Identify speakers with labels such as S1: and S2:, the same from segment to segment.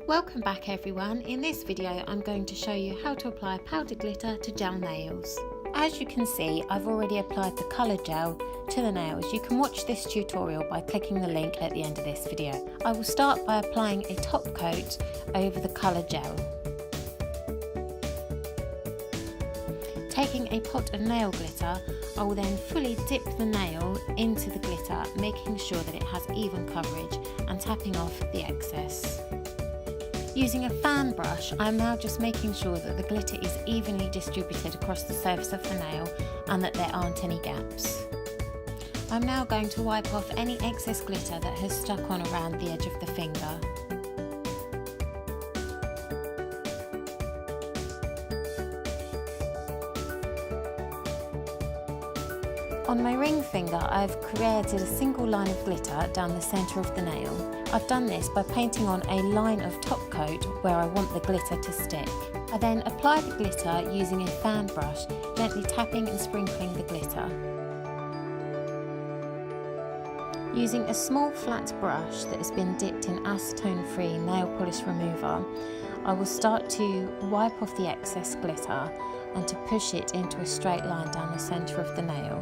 S1: Welcome back everyone. In this video I'm going to show you how to apply powdered glitter to gel nails. As you can see, I've already applied the colour gel to the nails. You can watch this tutorial by clicking the link at the end of this video. I will start by applying a top coat over the colour gel. Taking a pot of nail glitter, I will then fully dip the nail into the glitter, making sure that it has even coverage and tapping off the excess. Using a fan brush, I'm now just making sure that the glitter is evenly distributed across the surface of the nail and that there aren't any gaps. I'm now going to wipe off any excess glitter that has stuck on around the edge of the finger. On my ring finger, I've created a single line of glitter down the centre of the nail. I've done this by painting on a line of top coat where I want the glitter to stick. I then apply the glitter using a fan brush, gently tapping and sprinkling the glitter. Using a small flat brush that has been dipped in acetone-free nail polish remover, I will start to wipe off the excess glitter and to push it into a straight line down the centre of the nail.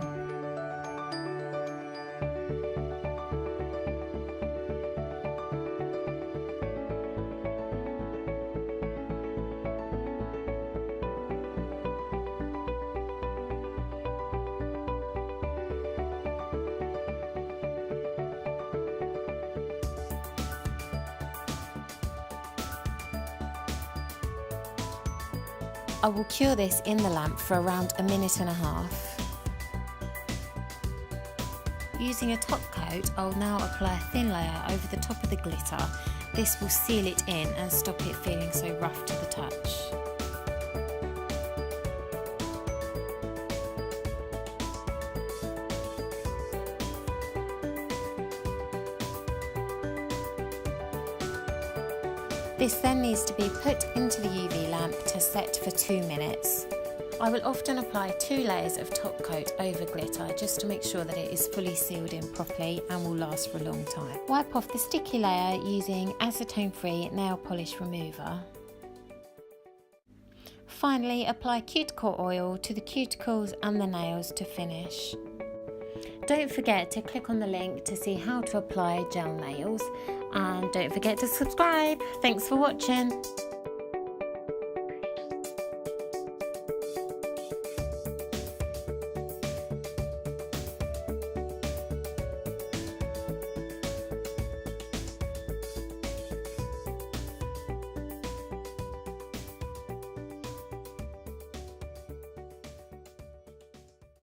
S1: I will cure this in the lamp for around a minute and a half. Using a top coat, I will now apply a thin layer over the top of the glitter. This will seal it in and stop it feeling so rough to the touch. This then needs to be put into the UV lamp to set for 2 minutes. I will often apply 2 layers of top coat over glitter just to make sure that it is fully sealed in properly and will last for a long time. Wipe off the sticky layer using acetone-free nail polish remover. Finally, apply cuticle oil to the cuticles and the nails to finish. Don't forget to click on the link to see how to apply gel nails, and don't forget to subscribe. Thanks for watching.